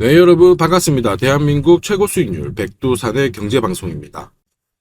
네, 여러분 반갑습니다. 대한민국 최고 수익률 백두산의 경제방송입니다.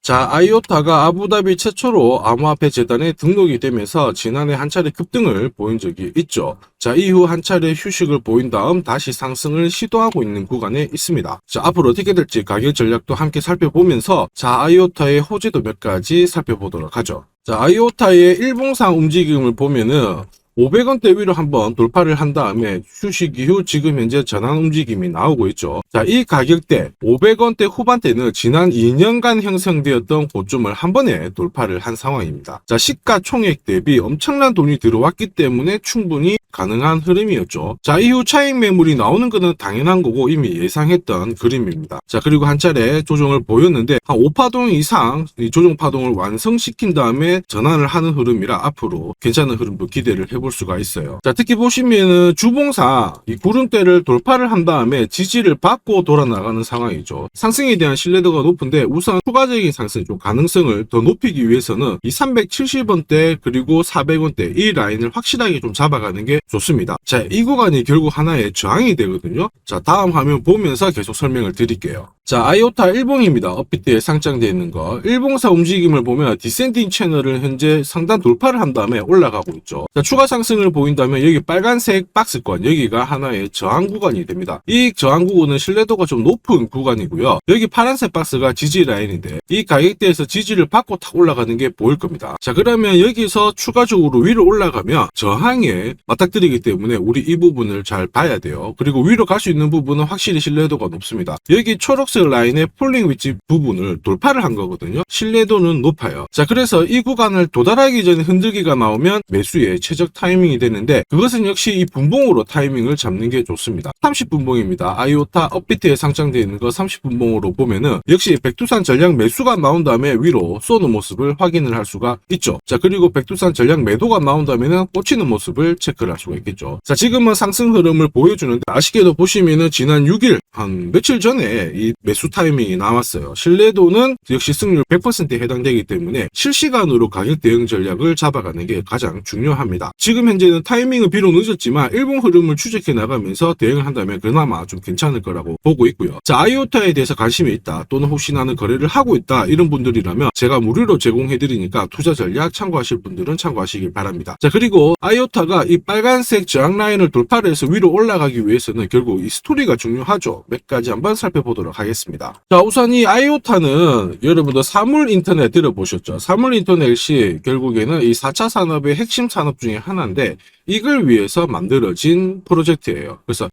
자, 아이오타가 아부다비 최초로 암호화폐 재단에 등록이 되면서 지난해 한 차례 급등을 보인 적이 있죠. 자, 이후 한 차례 휴식을 보인 다음 다시 상승을 시도하고 있는 구간에 있습니다. 자, 앞으로 어떻게 될지 가격 전략도 함께 살펴보면서 자, 아이오타의 호재도 몇 가지 살펴보도록 하죠. 자, 아이오타의 일봉상 움직임을 보면은 500원대 위로 한번 돌파를 한 다음에 휴식 이후 지금 현재 전환 움직임이 나오고 있죠. 자, 이 가격대 500원대 후반대는 지난 2년간 형성되었던 고점을 한 번에 돌파를 한 상황입니다. 자, 시가총액 대비 엄청난 돈이 들어왔기 때문에 충분히 가능한 흐름이었죠. 자, 이후 차익 매물이 나오는 것은 당연한 거고 이미 예상했던 그림입니다. 자, 그리고 한 차례 조정을 보였는데 한 5파동 이상 이 조정 파동을 완성시킨 다음에 전환을 하는 흐름이라 앞으로 괜찮은 흐름도 기대를 해볼 수가 있어요. 자, 특히 보시면은 주봉상 이 구름대를 돌파를 한 다음에 지지를 받고 돌아 나가는 상황이죠. 상승에 대한 신뢰도가 높은데 우선 추가적인 상승 좀 가능성을 더 높이기 위해서는 이 370원대 그리고 400원대 이 라인을 확실하게 좀 잡아가는 게 좋습니다. 자, 이 구간이 결국 하나의 저항이 되거든요. 자, 다음 화면 보면서 계속 설명을 드릴게요. 자, 아이오타 일봉입니다. 업비트에 상장되어 있는 거. 일봉사 움직임을 보면 디센딩 채널을 현재 상단 돌파를 한 다음에 올라가고 있죠. 자, 추가 상승을 보인다면 여기 빨간색 박스권, 여기가 하나의 저항 구간이 됩니다. 이 저항 구간은 신뢰도가 좀 높은 구간이고요. 여기 파란색 박스가 지지 라인인데 이 가격대에서 지지를 받고 탁 올라가는 게 보일 겁니다. 자, 그러면 여기서 추가적으로 위로 올라가면 저항에 맞닥뜨리기 때문에 우리 이 부분을 잘 봐야 돼요. 그리고 위로 갈 수 있는 부분은 확실히 신뢰도가 높습니다. 여기 초록색 라인의 폴링 위치 부분을 돌파를 한 거거든요. 신뢰도는 높아요. 자, 그래서 이 구간을 도달하기 전에 흔들기가 나오면 매수의 최적 타이밍이 되는데 그것은 역시 이 분봉으로 타이밍을 잡는 게 좋습니다. 30분봉입니다. 아이오타 업비트에 상장되어 있는 거 30분봉으로 보면은 역시 백두산 전략 매수가 나온 다음에 위로 쏘는 모습을 확인을 할 수가 있죠. 자, 그리고 백두산 전략 매도가 나온 다음에는 꽂히는 모습을 체크를 할 수가 있겠죠. 자, 지금은 상승 흐름을 보여주는데 아쉽게도 보시면은 지난 6일 한 며칠 전에 이 매수 타이밍이 나왔어요. 신뢰도는 역시 승률 100%에 해당되기 때문에 실시간으로 가격 대응 전략을 잡아가는 게 가장 중요합니다. 지금 현재는 타이밍은 비록 늦었지만 일봉 흐름을 추적해 나가면서 대응을 한다면 그나마 좀 괜찮을 거라고 보고 있고요. 자, 아이오타에 대해서 관심이 있다 또는 혹시 나는 거래를 하고 있다 이런 분들이라면 제가 무료로 제공해 드리니까 투자 전략 참고하실 분들은 참고하시길 바랍니다. 자, 그리고 아이오타가 이 빨간색 저항 라인을 돌파를 해서 위로 올라가기 위해서는 결국 이 스토리가 중요하죠. 몇 가지 한번 살펴보도록 하겠습니다. 자, 우선 이 아이오타는 여러분들 사물 인터넷 들어보셨죠? 사물 인터넷이 결국에는 이 4차 산업의 핵심 산업 중에 하나인데 이걸 위해서 만들어진 프로젝트예요. 그래서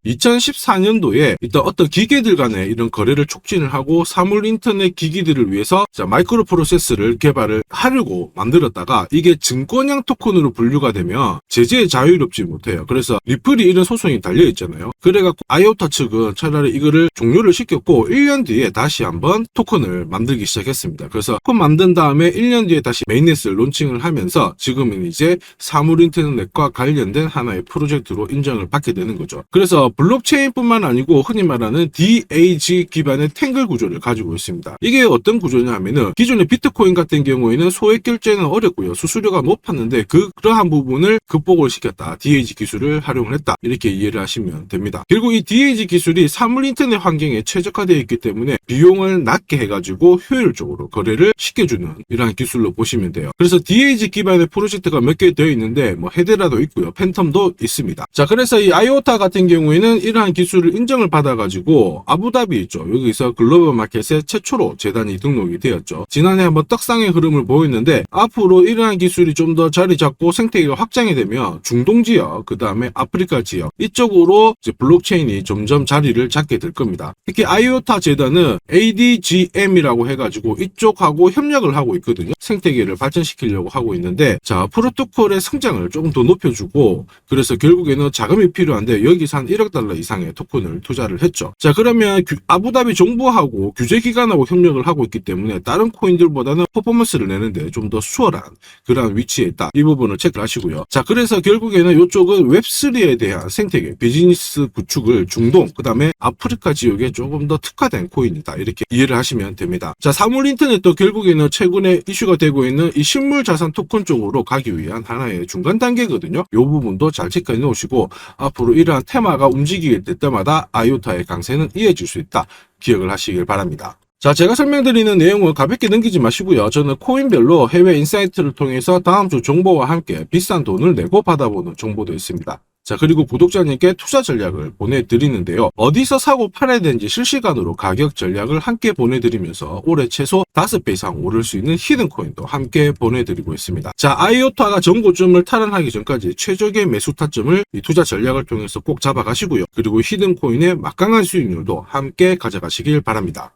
2014년도에 일단 어떤 기계들 간에 이런 거래를 촉진을 하고 사물 인터넷 기기들을 위해서 마이크로 프로세스를 개발을 하려고 만들었다가 이게 증권형 토큰으로 분류가 되면 제재에 자유롭지 못해요. 그래서 리플이 이런 소송이 달려 있잖아요. 그래갖고 아이오타 측은 차라리 이거를 종료를 시켰고 1년 뒤에 다시 한번 토큰을 만들기 시작했습니다. 그래서 토큰 만든 다음에 1년 뒤에 다시 메인넷을 론칭을 하면서 지금은 이제 사물 인터넷과 관련된 하나의 프로젝트로 인정을 받게 되는 거죠. 그래서 블록체인뿐만 아니고 흔히 말하는 DAG 기반의 탱글 구조를 가지고 있습니다. 이게 어떤 구조냐 하면은 기존의 비트코인 같은 경우에는 소액 결제는 어렵고요. 수수료가 높았는데 그러한 부분을 극복을 시켰다. DAG 기술을 활용을 했다. 이렇게 이해를 하시면 됩니다. 결국 이 DAG 기술이 사물 인터넷 환경에 최적화되어 있기 때문에 비용을 낮게 해가지고 효율적으로 거래를 시켜주는 이러한 기술로 보시면 돼요. 그래서 DAG 기반의 프로젝트가 몇 개 되어 있는데 뭐 헤데라도 있고요. 팬텀도 있습니다. 자, 그래서 이 아이오타 같은 경우에는 이러한 기술을 인정을 받아가지고 아부다비 있죠. 여기서 글로벌 마켓에 최초로 재단이 등록이 되었죠. 지난해 한번 떡상의 흐름을 보였는데 앞으로 이러한 기술이 좀 더 자리 잡고 생태계가 확장이 되면 중동 지역, 그 다음에 아프리카 지역 이쪽으로 이제 블록체인이 점점 자리를 잡게 될 겁니다. 특히 아이오타 재단은 ADGM이라고 해가지고 이쪽하고 협력을 하고 있거든요. 생태계를 발전시키려고 하고 있는데 자, 프로토콜의 성장을 조금 더 높여주고 그래서 결국에는 자금이 필요한데 여기서 한 1억 달러 이상의 토큰을 투자를 했죠. 자, 그러면 아부다비 정부하고 규제기관하고 협력을 하고 있기 때문에 다른 코인들보다는 퍼포먼스를 내는데 좀 더 수월한 그러한 위치에 있다. 이 부분을 체크하시고요. 자, 그래서 결국에는 이쪽은 웹3에 대한 생태계, 비즈니스 구축을 중동, 그 다음에 아프리카 지역에 조금 더 특화된 코인이다. 이렇게 이해를 하시면 됩니다. 자, 사물 인터넷도 결국에는 최근에 이슈가 이슈가 되고 있는 이 실물 자산 토큰 쪽으로 가기 위한 하나의 중간 단계거든요. 이 부분도 잘 체크해 놓으시고 앞으로 이러한 테마가 움직일 때마다 아이오타의 강세는 이어질 수 있다. 기억을 하시길 바랍니다. 자, 제가 설명드리는 내용을 가볍게 넘기지 마시고요. 저는 코인별로 해외 인사이트를 통해서 다음 주 정보와 함께 비싼 돈을 내고 받아보는 정보도 있습니다. 자, 그리고 구독자님께 투자 전략을 보내드리는데요. 어디서 사고 팔아야 되는지 실시간으로 가격 전략을 함께 보내드리면서 올해 최소 5배 이상 오를 수 있는 히든코인도 함께 보내드리고 있습니다. 자, 아이오타가 전고점을 탈환하기 전까지 최적의 매수 타점을 이 투자 전략을 통해서 꼭 잡아가시고요. 그리고 히든코인의 막강한 수익률도 함께 가져가시길 바랍니다.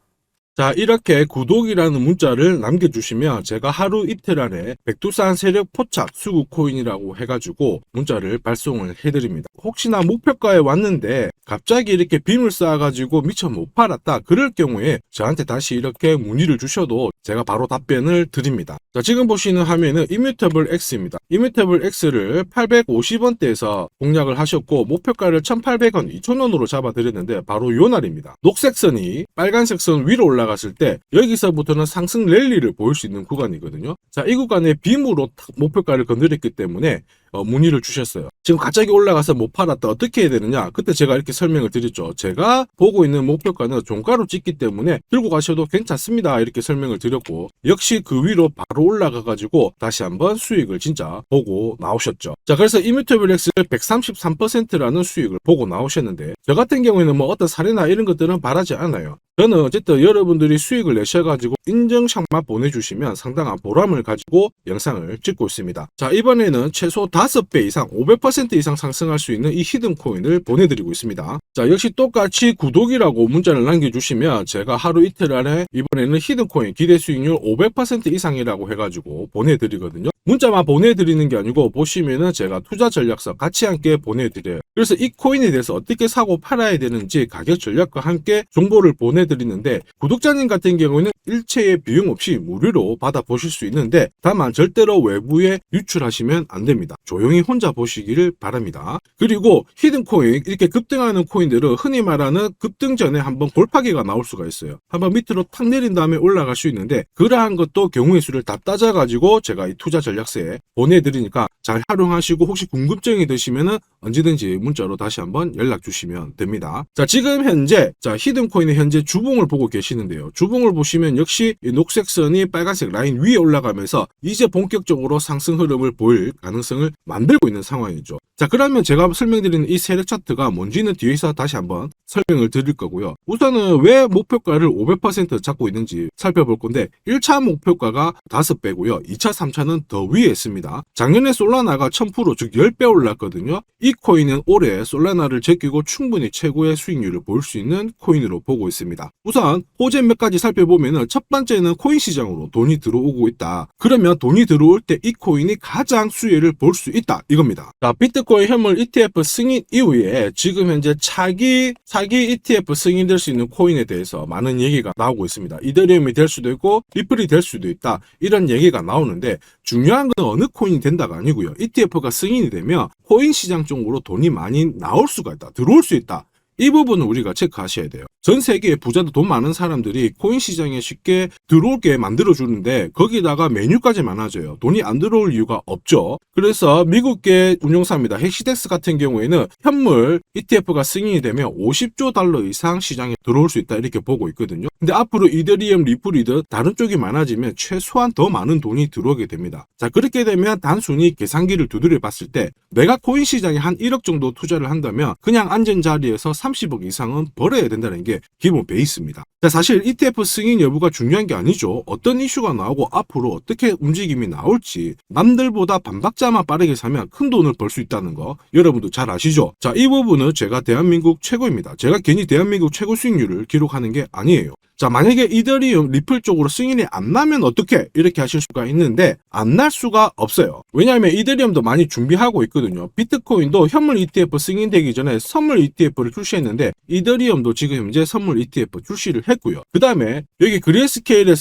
자, 이렇게 구독이라는 문자를 남겨주시면 제가 하루 이틀 안에 백두산 세력 포착 수구 코인이라고 해가지고 문자를 발송을 해드립니다. 혹시나 목표가에 왔는데 갑자기 이렇게 빔을 쌓아가지고 미처 못 팔았다 그럴 경우에 저한테 다시 이렇게 문의를 주셔도 제가 바로 답변을 드립니다. 자, 지금 보시는 화면은 이뮤터블 X입니다. 이뮤터블 X를 850원대에서 공략을 하셨고 목표가를 1,800원, 2,000원으로 잡아드렸는데 바로 요 날입니다. 녹색 선이 빨간색 선 위로 올라갔을 때 여기서부터는 상승 랠리를 보일 수 있는 구간이거든요. 자, 이 구간에 빔으로 목표가를 건드렸기 때문에 문의를 주셨어요. 지금 갑자기 올라가서 못 팔았다 어떻게 해야 되느냐, 그때 제가 이렇게 설명을 드렸죠. 제가 보고 있는 목표가는 종가로 찍기 때문에 들고 가셔도 괜찮습니다 이렇게 설명을 드렸고, 역시 그 위로 바로 올라가 가지고 다시 한번 수익을 진짜 보고 나오셨죠. 자, 그래서 이뮤터블 X를 133%라는 수익을 보고 나오셨는데 저 같은 경우에는 뭐 어떤 사례나 이런 것들은 바라지 않아요. 저는 어쨌든 여러분들이 수익을 내셔가지고 인증샷만 보내주시면 상당한 보람을 가지고 영상을 찍고 있습니다. 자, 이번에는 최소 5배 이상 500% 이상 상승할 수 있는 이 히든코인을 보내드리고 있습니다. 자, 역시 똑같이 구독이라고 문자를 남겨주시면 제가 하루 이틀 안에 이번에는 히든코인 기대 수익률 500% 이상이라고 해가지고 보내드리거든요. 문자만 보내드리는 게 아니고 보시면은 제가 투자 전략서 같이 함께 보내드려요. 그래서 이 코인에 대해서 어떻게 사고 팔아야 되는지 가격 전략과 함께 정보를 보내드리는데 구독자님 같은 경우는 일체의 비용 없이 무료로 받아보실 수 있는데 다만 절대로 외부에 유출하시면 안 됩니다. 조용히 혼자 보시기를 바랍니다. 그리고 히든코인 이렇게 급등하는 코인들은 흔히 말하는 급등 전에 한번 골파기가 나올 수가 있어요. 한번 밑으로 탁 내린 다음에 올라갈 수 있는데 그러한 것도 경우의 수를 다 따져가지고 제가 이 투자 전략서에 보내드리니까 잘 활용하시고 혹시 궁금증이 드시면은 언제든지 문자로 다시 한번 연락 주시면 됩니다. 자, 지금 현재 히든코인의 현재 주봉을 보고 계시는데요. 주봉을 보시면 역시 이 녹색 선이 빨간색 라인 위에 올라가면서 이제 본격적으로 상승 흐름을 보일 가능성을 만들고 있는 상황이죠. 자, 그러면 제가 설명드리는 이 세력 차트가 뭔지는 뒤에서 다시 한번 설명을 드릴 거고요. 우선은 왜 목표가를 500% 잡고 있는지 살펴볼 건데 1차 목표가가 5배고요. 2차, 3차는 더 위에 있습니다. 작년에 솔라나가 1000% 즉 10배 올랐거든요. 이 코인은 올해 솔라나를 제끼고 충분히 최고의 수익률을 볼 수 있는 코인으로 보고 있습니다. 우선 호재 몇 가지 살펴보면은 첫 번째는 코인 시장으로 돈이 들어오고 있다. 그러면 돈이 들어올 때 이 코인이 가장 수혜를 볼 수 있다 이겁니다. 자, 비트코인 현물 ETF 승인 이후에 지금 현재 차기 ETF 승인될 수 있는 코인에 대해서 많은 얘기가 나오고 있습니다. 이더리움이 될 수도 있고 리플이 될 수도 있다 이런 얘기가 나오는데 중요한 건 어느 코인이 된다가 아니고요. ETF가 승인이 되면 코인 시장 쪽으로 돈이 많이 나올 수가 있다, 들어올 수 있다. 이 부분은 우리가 체크하셔야 돼요. 전 세계의 부자도 돈 많은 사람들이 코인 시장에 쉽게 들어오게 만들어주는데 거기다가 메뉴까지 많아져요. 돈이 안 들어올 이유가 없죠. 그래서 미국계 운용사입니다. 헥시덱스 같은 경우에는 현물 ETF가 승인이 되면 50조 달러 이상 시장에 들어올 수 있다 이렇게 보고 있거든요. 근데 앞으로 이더리움, 리플이든 다른 쪽이 많아지면 최소한 더 많은 돈이 들어오게 됩니다. 자, 그렇게 되면 단순히 계산기를 두드려 봤을 때 내가 코인 시장에 한 1억 정도 투자를 한다면 그냥 앉은 자리에서 30억 이상은 벌어야 된다는 게 기본 베이스입니다. 자, 사실 ETF 승인 여부가 중요한 게 아니죠. 어떤 이슈가 나오고 앞으로 어떻게 움직임이 나올지 남들보다 반박자만 빠르게 사면 큰 돈을 벌 수 있다는 거 여러분도 잘 아시죠? 자, 이 부분은 제가 대한민국 최고입니다. 제가 괜히 대한민국 최고 수익률을 기록하는 게 아니에요. 자, 만약에 이더리움, 리플 쪽으로 승인이 안 나면 어떻게 이렇게 하실 수가 있는데 안 날 수가 없어요. 왜냐하면 이더리움도 많이 준비하고 있거든요. 비트코인도 현물 ETF 승인되기 전에 선물 ETF를 출시했는데 이더리움도 지금 현재 선물 ETF 출시를 했고요. 그 다음에 여기 그레이스케일이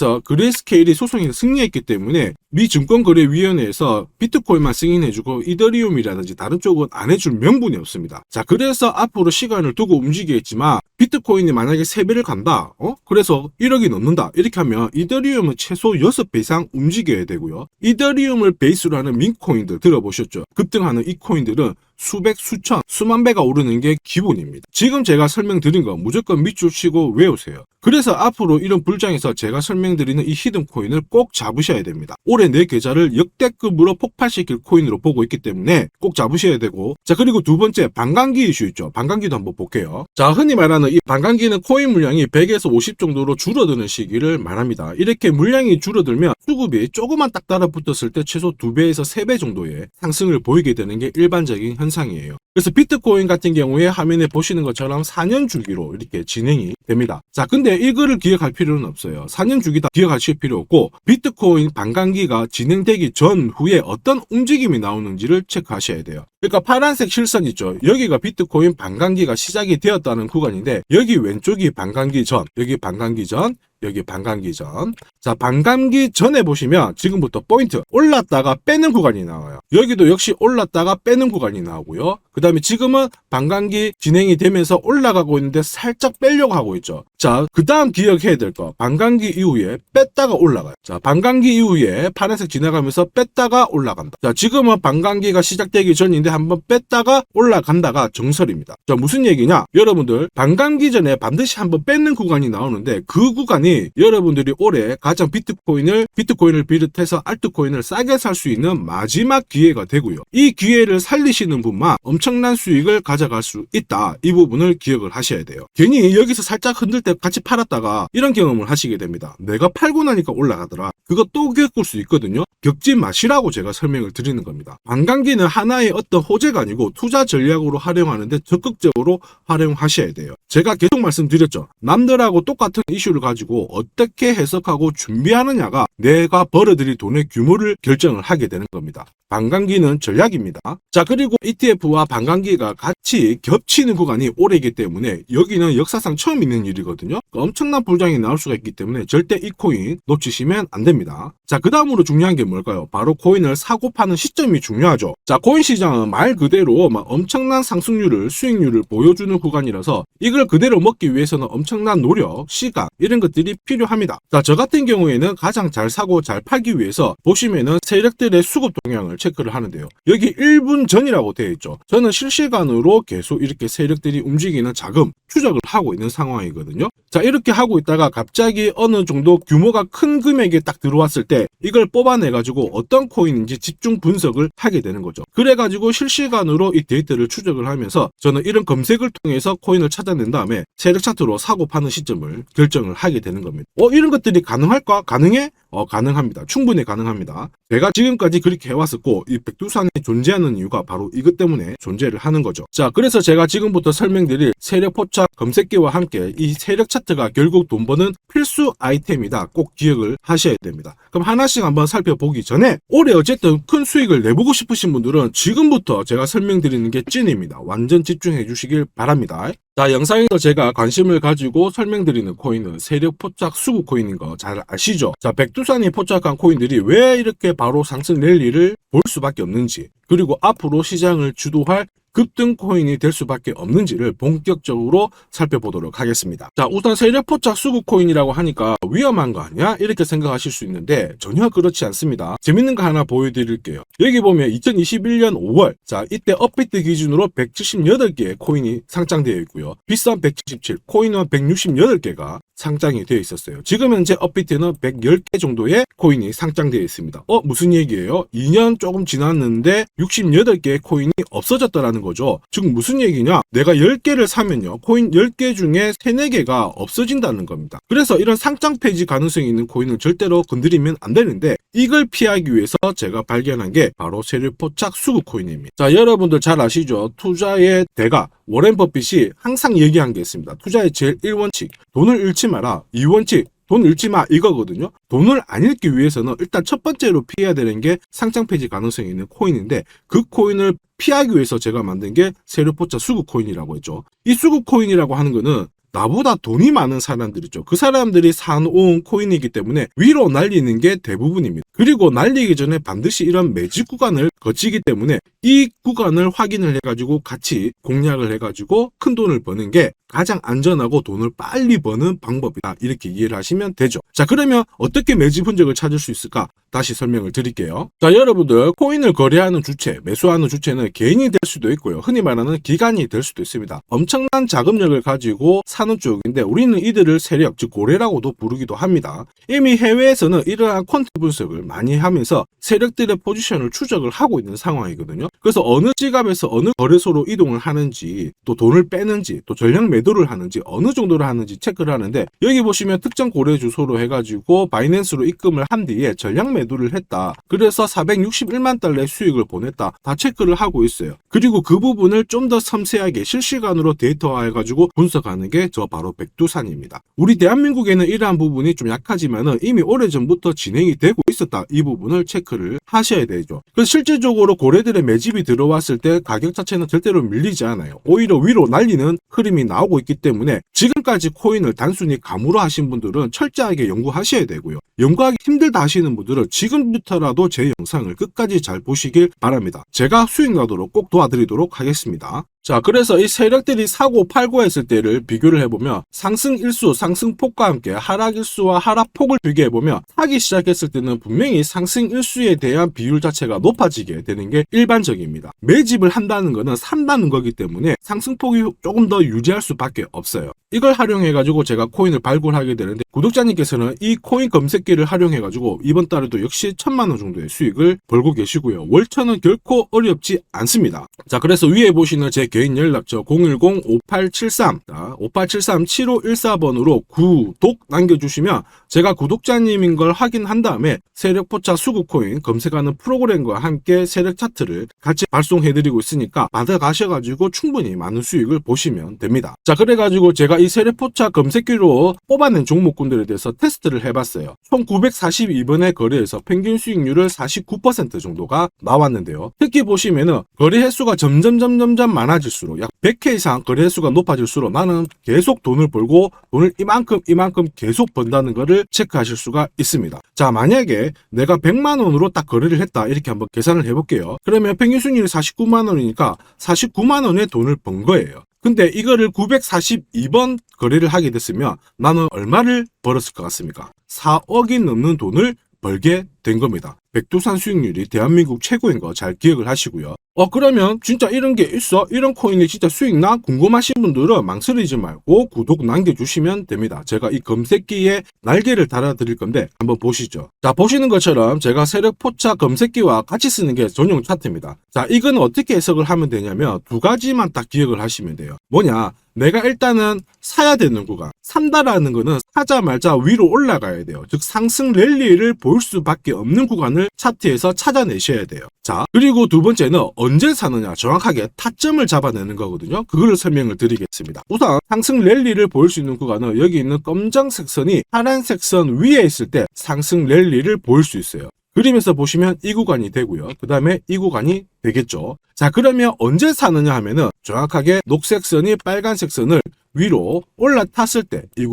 소송에 승리했기 때문에 미 증권거래위원회에서 비트코인만 승인해주고 이더리움이라든지 다른 쪽은 안 해줄 명분이 없습니다. 자, 그래서 앞으로 시간을 두고 움직이겠지만 비트코인이 만약에 3배를 간다. 그래서 1억이 넘는다. 이렇게 하면 이더리움은 최소 6배 이상 움직여야 되고요. 이더리움을 베이스로 하는 민코인들 들어보셨죠? 급등하는 이 코인들은 수백, 수천, 수만 배가 오르는 게 기본입니다. 지금 제가 설명드린 거 무조건 밑줄 치고 외우세요. 그래서 앞으로 이런 불장에서 제가 설명드리는 이 히든코인을 꼭 잡으셔야 됩니다. 올해 내 계좌를 역대급으로 폭발시킬 코인으로 보고 있기 때문에 꼭 잡으셔야 되고, 자, 그리고 두 번째 반감기 이슈 있죠. 반감기도 한번 볼게요. 자, 흔히 말하는 이 반감기는 코인 물량이 100에서 50 정도로 줄어드는 시기를 말합니다. 이렇게 물량이 줄어들면 수급이 조금만 딱 달라붙었을 때 최소 2배에서 3배 정도의 상승을 보이게 되는 게 일반적인 현상이에요. 그래서 비트코인 같은 경우에 화면에 보시는 것처럼 4년 주기로 이렇게 진행이 됩니다. 자, 근데 이거를 기억할 필요는 없어요. 4년 주기 다 기억하실 필요 없고, 비트코인 반감기가 진행되기 전후에 어떤 움직임이 나오는지를 체크하셔야 돼요. 그러니까 파란색 실선 있죠. 여기가 비트코인 반감기가 시작이 되었다는 구간인데, 여기 왼쪽이 반감기 전, 여기 반감기 전, 여기 반감기 전. 자, 반감기 전에 보시면 지금부터 포인트 올랐다가 빼는 구간이 나와요. 여기도 역시 올랐다가 빼는 구간이 나오고요. 그 다음에 지금은 반감기 진행이 되면서 올라가고 있는데 살짝 빼려고 하고 있죠. 자, 그 다음 기억해야 될 거, 반감기 이후에 뺐다가 올라가요. 자, 반감기 이후에 파란색 지나가면서 뺐다가 올라간다. 자, 지금은 반감기가 시작되기 전인데 한번 뺐다가 올라간다가 정설입니다. 자, 무슨 얘기냐? 여러분들 반감기 전에 반드시 한번 뺏는 구간이 나오는데, 그 구간이 여러분들이 올해 가장 비트코인을 비롯해서 알트코인을 싸게 살 수 있는 마지막 기회가 되고요. 이 기회를 살리시는 분만 엄청난 수익을 가져갈 수 있다. 이 부분을 기억을 하셔야 돼요. 괜히 여기서 살짝 흔들 때 같이 팔았다가 이런 경험을 하시게 됩니다. 내가 팔고 나니까 올라가더라. 그거 또 겪을 수 있거든요. 겪지 마시라고 제가 설명을 드리는 겁니다. 반감기는 하나의 어떤 호재가 아니고 투자 전략으로 활용하는데 적극적으로 활용하셔야 돼요. 제가 계속 말씀드렸죠. 남들하고 똑같은 이슈를 가지고 어떻게 해석하고 준비하느냐가 내가 벌어들일 돈의 규모를 결정을 하게 되는 겁니다. 반감기는 전략입니다. 자, 그리고 ETF와 반감기가 같이 겹치는 구간이 올해이기 때문에 여기는 역사상 처음 있는 일이거든요. 엄청난 불장이 나올 수가 있기 때문에 절대 이 코인 놓치시면 안 됩니다. 자, 그 다음으로 중요한 게 뭘까요? 바로 코인을 사고 파는 시점이 중요하죠. 자, 코인 시장은 말 그대로 엄청난 상승률을, 수익률을 보여주는 구간이라서 이걸 그대로 먹기 위해서는 엄청난 노력, 시간 이런 것들이 필요합니다. 자, 저 같은 경우에는 가장 잘 사고 잘 팔기 위해서 보시면은 세력들의 수급 동향을 체크를 하는데요. 여기 1분 전이라고 되어 있죠. 저는 실시간으로 계속 이렇게 세력들이 움직이는 자금 추적을 하고 있는 상황이거든요. 자, 이렇게 하고 있다가 갑자기 어느 정도 규모가 큰 금액이 딱 들어왔을 때 이걸 뽑아내가지고 어떤 코인인지 집중 분석을 하게 되는 거죠. 그래가지고 실시간으로 이 데이터를 추적을 하면서 저는 이런 검색을 통해서 코인을 찾아낸 다음에 세력 차트로 사고 파는 시점을 결정을 하게 되는 겁니다. 이런 것들이 가능할까? 가능해? 가능합니다. 충분히 가능합니다. 제가 지금까지 그렇게 해왔었고, 이 백두산이 존재하는 이유가 바로 이것 때문에 존재를 하는 거죠. 자, 그래서 제가 지금부터 설명드릴 세력 포착 검색기와 함께 이 세력 차트가 결국 돈 버는 필수 아이템이다. 꼭 기억을 하셔야 됩니다. 그럼 하나씩 한번 살펴보기 전에 올해 어쨌든 큰 수익을 내보고 싶으신 분들은 지금부터 제가 설명드리는 게 찐입니다. 완전 집중해 주시길 바랍니다. 자, 영상에서 제가 관심을 가지고 설명드리는 코인은 세력 포착 수급 코인인 거 잘 아시죠? 자, 백두산이 포착한 코인들이 왜 이렇게 바로 상승 랠리를 볼 수밖에 없는지, 그리고 앞으로 시장을 주도할 급등 코인이 될 수밖에 없는지를 본격적으로 살펴보도록 하겠습니다. 자, 우선 세력 포착 수급 코인이라고 하니까 위험한 거 아니야? 이렇게 생각하실 수 있는데 전혀 그렇지 않습니다. 재밌는 거 하나 보여드릴게요. 여기 보면 2021년 5월, 자, 이때 업비트 기준으로 178개의 코인이 상장되어 있고요. 비싼 177, 코인은 168개가 상장이 되어 있었어요. 지금 현재 업비트는 110개 정도의 코인이 상장되어 있습니다. 무슨 얘기예요? 2년 조금 지났는데 68개의 코인이 없어졌다라는 거죠. 즉 무슨 얘기냐? 내가 10개를 사면요, 코인 10개 중에 3, 4개가 없어진다는 겁니다. 그래서 이런 상장 폐지 가능성이 있는 코인은 절대로 건드리면 안 되는데, 이걸 피하기 위해서 제가 발견한 게 바로 세력 포착 수급 코인입니다. 자, 여러분들 잘 아시죠? 투자의 대가 워렌 버핏이 항상 얘기한 게 있습니다. 투자의 제일 1원칙, 돈을 잃지 마라. 2원칙, 돈 잃지 마, 이거거든요. 돈을 안 잃기 위해서는 일단 첫 번째로 피해야 되는 게 상장 폐지 가능성이 있는 코인인데, 그 코인을 피하기 위해서 제가 만든 게 세력 포착 수급 코인이라고 했죠. 이 수급 코인이라고 하는 거는 나보다 돈이 많은 사람들이죠. 그 사람들이 사놓은 코인이기 때문에 위로 날리는 게 대부분입니다. 그리고 날리기 전에 반드시 이런 매집 구간을 거치기 때문에 이 구간을 확인을 해가지고 같이 공략을 해가지고 큰 돈을 버는 게 가장 안전하고 돈을 빨리 버는 방법이다. 이렇게 이해를 하시면 되죠. 자, 그러면 어떻게 매집 흔적을 찾을 수 있을까? 다시 설명을 드릴게요. 자, 여러분들 코인을 거래하는 주체, 매수하는 주체는 개인이 될 수도 있고요. 흔히 말하는 기관이 될 수도 있습니다. 엄청난 자금력을 가지고 사는 쪽인데 우리는 이들을 세력, 즉 고래라고도 부르기도 합니다. 이미 해외에서는 이러한 퀀트 분석을 많이 하면서 세력들의 포지션을 추적을 하고 있는 상황이거든요. 그래서 어느 지갑에서 어느 거래소로 이동을 하는지, 또 돈을 빼는지, 또 전량 매도를 하는지, 어느 정도를 하는지 체크를 하는데, 여기 보시면 특정 거래 주소로 해가지고 바이낸스로 입금을 한 뒤에 전량 매도를 했다. 그래서 461만 달러의 수익을 보냈다. 다 체크를 하고 있어요. 그리고 그 부분을 좀 더 섬세하게 실시간으로 데이터화해가지고 분석하는 게 저 바로 백두산입니다. 우리 대한민국에는 이러한 부분이 좀 약하지만은 이미 오래전부터 진행이 되고 있었다. 이 부분을 체크를 하셔야 되죠. 그래서 실질적으로 고래들의 매집이 들어왔을 때 가격 자체는 절대로 밀리지 않아요. 오히려 위로 날리는 흐름이 나오고 있기 때문에 지금까지 코인을 단순히 감으로 하신 분들은 철저하게 연구하셔야 되고요. 연구하기 힘들다 하시는 분들은 지금부터라도 제 영상을 끝까지 잘 보시길 바랍니다. 제가 수익 나도록 꼭 도와드리도록 하겠습니다. 자, 그래서 이 세력들이 사고 팔고 했을 때를 비교를 해보면 상승일수, 상승폭과 함께 하락일수와 하락폭을 비교해보면 사기 시작했을 때는 분명히 상승일수에 대한 비율 자체가 높아지게 되는 게 일반적입니다. 매집을 한다는 거는 산다는 거기 때문에 상승폭이 조금 더 유지할 수밖에 없어요. 이걸 활용해가지고 제가 코인을 발굴하게 되는데 구독자님께서는 이 코인 검색기를 활용해가지고 이번 달에도 역시 1,000만 원 정도의 수익을 벌고 계시고요. 월천은 결코 어렵지 않습니다. 자, 그래서 위에 보시는 제 개인 연락처 010-5873 5873-7514번으로 구독 남겨주시면 제가 구독자님인 걸 확인한 다음에 세력포차 수급코인 검색하는 프로그램과 함께 세력 차트를 같이 발송해드리고 있으니까 받아가셔가지고 충분히 많은 수익을 보시면 됩니다. 자, 그래가지고 제가 이 세력포차 검색기로 뽑아낸 종목군들에 대해서 테스트를 해봤어요. 총 942번의 거래에서 평균 수익률을 49% 정도가 나왔는데요. 특히 보시면은 거래 횟수가 점점 많아질수록 약 100회 이상 거래 횟수가 높아질수록 나는 계속 돈을 벌고 돈을 이만큼 계속 번다는 거를 체크하실 수가 있습니다. 자, 만약에 내가 100만 원으로 딱 거래를 했다 이렇게 한번 계산을 해볼게요. 그러면 평균 수익률이 49만 원이니까 49만 원의 돈을 번 거예요. 근데 이거를 942번 거래를 하게 됐으면 나는 얼마를 벌었을 것 같습니까? 4억이 넘는 돈을 벌게 된 겁니다. 백두산 수익률이 대한민국 최고인 거 잘 기억을 하시고요. 그러면 진짜 이런 게 있어? 이런 코인이 진짜 수익 나? 궁금하신 분들은 망설이지 말고 구독 남겨주시면 됩니다. 제가 이 검색기에 날개를 달아드릴 건데 한번 보시죠. 자, 보시는 것처럼 제가 세력포차 검색기와 같이 쓰는 게 전용 차트입니다. 자, 이건 어떻게 해석을 하면 되냐면 두 가지만 딱 기억을 하시면 돼요. 뭐냐? 내가 일단은 사야 되는 구간, 산다라는 거는 사자마자 위로 올라가야 돼요. 즉 상승 랠리를 볼 수밖에 없는 구간을 차트에서 찾아내셔야 돼요. 자, 그리고 두 번째는 언제 사느냐, 정확하게 타점을 잡아내는 거거든요. 그거를 설명을 드리겠습니다. 우선 상승 랠리를 볼 수 있는 구간은 여기 있는 검정색 선이 파란색 선 위에 있을 때 상승 랠리를 볼 수 있어요. 그림에서 보시면 이 구간이 되고요. 그 다음에 이 구간이 되겠죠. 자, 그러면 언제 사느냐 하면은 정확하게 녹색 선이 빨간색 선을 위로 올라탔을 때 이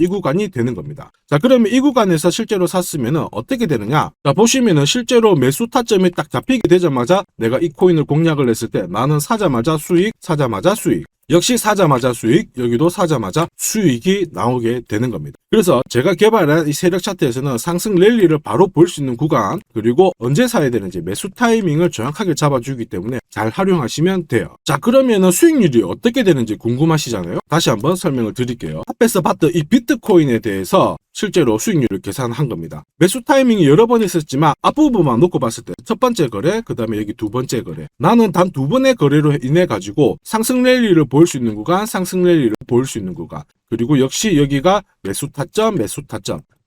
구간이 되는 겁니다. 자, 그러면 이 구간에서 실제로 샀으면은 어떻게 되느냐? 자, 보시면은 실제로 매수 타점이 딱 잡히게 되자마자 내가 이 코인을 공략을 했을 때 나는 사자마자 수익, 사자마자 수익. 역시 사자마자 수익, 여기도 사자마자 수익이 나오게 되는 겁니다. 그래서 제가 개발한 이 세력 차트에서는 상승 랠리를 바로 볼 수 있는 구간, 그리고 언제 사야 되는지 매수 타이밍을 정확하게 잡아주기 때문에 잘 활용하시면 돼요. 자, 그러면은 수익률이 어떻게 되는지 궁금하시잖아요. 다시 한번 설명을 드릴게요. 앞에서 봤던 이 비트코인에 대해서 실제로 수익률을 계산한 겁니다. 매수 타이밍이 여러 번 있었지만 앞부분만 놓고 봤을 때 첫 번째 거래, 그 다음에 여기 두 번째 거래. 나는 단 두 번의 거래로 인해 가지고 상승 랠리를 볼 수 있는 구간, 상승 랠리를 볼 수 있는 구간. 그리고 역시 여기가 매수 타점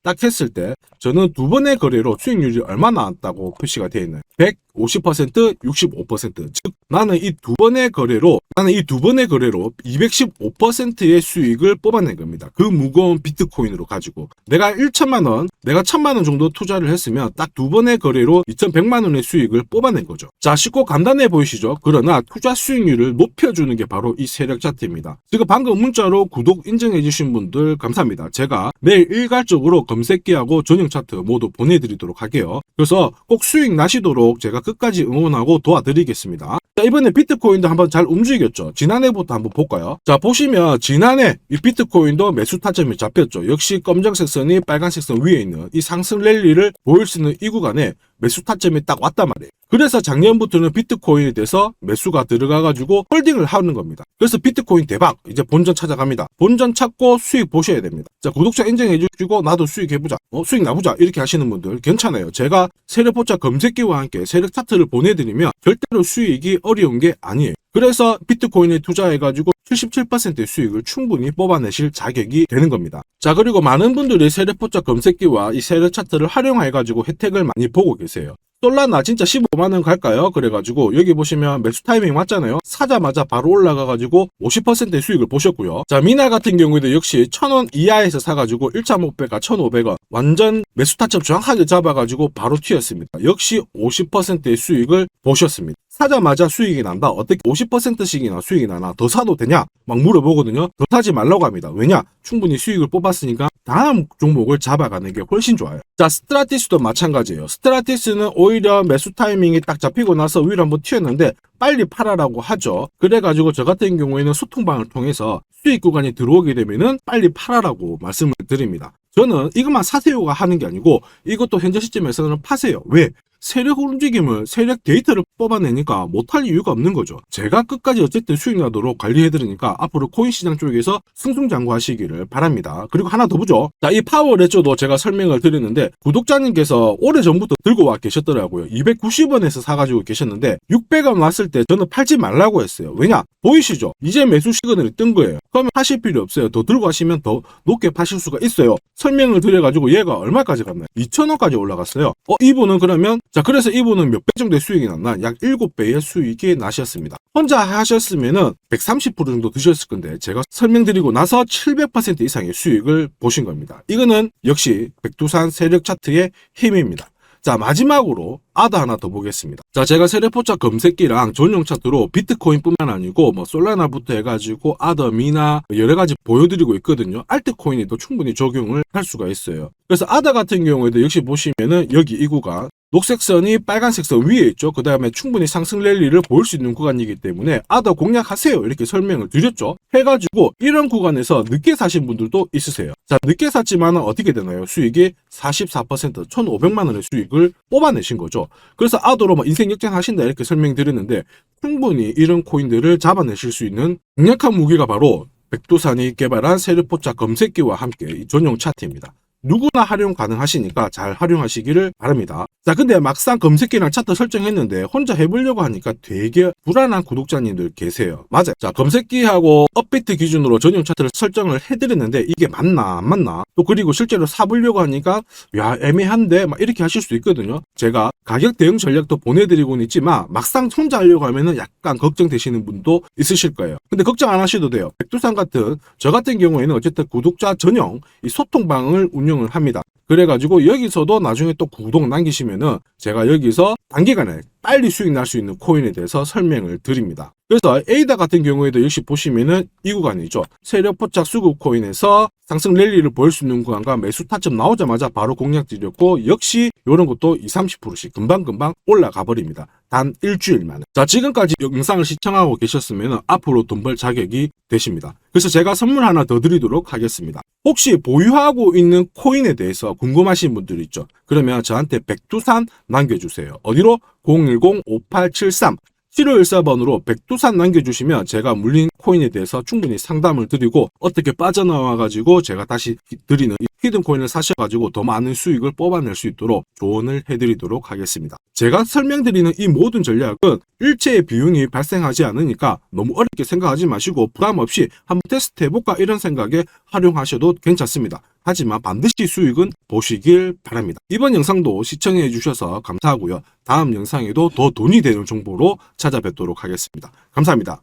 딱 했을 때 저는 두 번의 거래로 수익률이 얼마 나왔다고 표시가 되어 있나요? 150%, 65%, 즉 나는 이 두 번의 거래로 215%의 수익을 뽑아낸 겁니다. 그 무거운 비트코인으로 가지고 내가 1천만 원, 내가 1천만 원 정도 투자를 했으면 딱 두 번의 거래로 2,100만 원의 수익을 뽑아낸 거죠. 자, 쉽고 간단해 보이시죠? 그러나 투자 수익률을 높여주는 게 바로 이 세력 차트입니다. 지금 방금 문자로 구독 인증해 주신 분들 감사합니다. 제가 매일 일괄적으로 검색기하고 전용 차트 모두 보내드리도록 할게요. 그래서 꼭 수익 나시도록 제가 끝까지 응원하고 도와드리겠습니다. 자, 이번에 비트코인도 한번 잘 움직였죠. 지난해부터 한번 볼까요? 자, 보시면 지난해 이 비트코인도 매수 타점이 잡혔죠. 역시 검정색 선이 빨간색 선 위에 있는 이 상승 랠리를 보일 수 있는 이 구간에 매수 타점이 딱 왔단 말이에요. 그래서 작년부터는 비트코인에 대해서 매수가 들어가가지고 홀딩을 하는 겁니다. 그래서 비트코인 대박, 이제 본전 찾아갑니다. 본전 찾고 수익 보셔야 됩니다. 자, 구독자 인정해주시고 나도 수익해보자, 수익 나보자 이렇게 하시는 분들 괜찮아요. 제가 세력포차 검색기와 함께 세력 차트를 보내드리면 절대로 수익이 어려운 게 아니에요. 그래서 비트코인에 투자해가지고 77%의 수익을 충분히 뽑아내실 자격이 되는 겁니다. 자, 그리고 많은 분들이 세력포차 검색기와 이 세력 차트를 활용해가지고 혜택을 많이 보고 계세요. 솔라나 진짜 15만원 갈까요? 그래가지고 여기 보시면 매수 타이밍 왔잖아요. 사자마자 바로 올라가가지고 50%의 수익을 보셨고요. 자, 미나 같은 경우에도 역시 1,000원 이하에서 사가지고 1,500가 1,500원 완전 매수 타점 정확하게 잡아가지고 바로 튀었습니다. 역시 50%의 수익을 보셨습니다. 사자마자 수익이 난다. 어떻게 50%씩이나 수익이 나나? 더 사도 되냐? 막 물어보거든요. 더 사지 말라고 합니다. 왜냐? 충분히 수익을 뽑았으니까 다음 종목을 잡아가는 게 훨씬 좋아요. 자, 스트라티스도 마찬가지예요. 스트라티스는 오히려 매수 타이밍이 딱 잡히고 나서 위로 한번 튀었는데 빨리 팔아라고 하죠. 그래가지고 저 같은 경우에는 소통방을 통해서 수익 구간이 들어오게 되면은 빨리 팔아라고 말씀을 드립니다. 저는 이것만 사세요가 하는 게 아니고 이것도 현재 시점에서는 파세요. 왜? 세력 움직임을, 세력 데이터를 뽑아내니까 못할 이유가 없는 거죠. 제가 끝까지 어쨌든 수익 나도록 관리해드리니까 앞으로 코인 시장 쪽에서 승승장구하시기를 바랍니다. 그리고 하나 더 보죠. 자, 이 파워레저도 제가 설명을 드렸는데 구독자님께서 오래전부터 들고 와 계셨더라고요. 290원에서 사가지고 계셨는데 600원 왔을 때 저는 팔지 말라고 했어요. 왜냐? 보이시죠? 이제 매수 시그널이 뜬 거예요. 그러면 하실 필요 없어요. 더 들고 가시면 더 높게 파실 수가 있어요. 설명을 드려가지고 얘가 얼마까지 갔나요? 2,000원까지 올라갔어요. 이분은 그러면 자, 그래서 이분은 몇 배 정도의 수익이 났나? 약 7배의 수익이 나셨습니다. 혼자 하셨으면은 130% 정도 드셨을 건데 제가 설명드리고 나서 700% 이상의 수익을 보신 겁니다. 이거는 역시 백두산 세력 차트의 힘입니다. 자, 마지막으로 아더 하나 더 보겠습니다. 자, 제가 세력포차 검색기랑 전용 차트로 비트코인뿐만 아니고 뭐 솔라나부터 해가지고 아더, 미나 여러 가지 보여드리고 있거든요. 알트코인에도 충분히 적용을 할 수가 있어요. 그래서 아더 같은 경우에도 역시 보시면은 여기 이 구간 녹색 선이 빨간색 선 위에 있죠. 그 다음에 충분히 상승 랠리를 보일 수 있는 구간이기 때문에 아더 공략하세요 이렇게 설명을 드렸죠. 해가지고 이런 구간에서 늦게 사신 분들도 있으세요. 자, 늦게 샀지만 어떻게 되나요? 수익이 44% 1,500만 원의 수익을 뽑아내신 거죠. 그래서 아더로 뭐 인생 역전하신다 이렇게 설명드렸는데 충분히 이런 코인들을 잡아내실 수 있는 강력한 무기가 바로 백두산이 개발한 세력포차 검색기와 함께 이 전용 차트입니다. 누구나 활용 가능하시니까 잘 활용하시기를 바랍니다. 자, 근데 막상 검색기랑 차트 설정했는데 혼자 해보려고 하니까 되게 불안한 구독자님들 계세요. 맞아요. 자, 검색기하고 업비트 기준으로 전용 차트를 설정을 해드렸는데 이게 맞나 안 맞나? 또 그리고 실제로 사보려고 하니까 야, 애매한데 막 이렇게 하실 수 있거든요. 제가 가격 대응 전략도 보내드리고는 있지만 막상 혼자 하려고 하면은 약간 걱정되시는 분도 있으실 거예요. 근데 걱정 안 하셔도 돼요. 백두산 같은 저 같은 경우에는 어쨌든 구독자 전용 이 소통방을 운영을 합니다. 그래가지고 여기서도 나중에 또 구독 남기시면은 제가 여기서 단기간에 빨리 수익 날 수 있는 코인에 대해서 설명을 드립니다. 그래서 에이다 같은 경우에도 역시 보시면은 이 구간이죠. 세력포착 수급 코인에서 상승 랠리를 보일 수 있는 구간과 매수 타점 나오자마자 바로 공략 드렸고 역시 이런 것도 20-30%씩 금방금방 올라가 버립니다. 단 일주일 만에. 자, 지금까지 영상을 시청하고 계셨으면 앞으로 돈 벌 자격이 되십니다. 그래서 제가 선물 하나 더 드리도록 하겠습니다. 혹시 보유하고 있는 코인에 대해서 궁금하신 분들 있죠? 그러면 저한테 백두산 남겨주세요. 어디로? 010-5873 7514번으로 백두산 남겨주시면 제가 물린 코인에 대해서 충분히 상담을 드리고 어떻게 빠져나와가지고 제가 다시 드리는 이 히든 코인을 사셔가지고 더 많은 수익을 뽑아낼 수 있도록 조언을 해드리도록 하겠습니다. 제가 설명드리는 이 모든 전략은 일체의 비용이 발생하지 않으니까 너무 어렵게 생각하지 마시고 부담 없이 한번 테스트 해볼까 이런 생각에 활용하셔도 괜찮습니다. 하지만 반드시 수익은 보시길 바랍니다. 이번 영상도 시청해 주셔서 감사하고요. 다음 영상에도 더 돈이 되는 정보로 찾아뵙도록 하겠습니다. 감사합니다.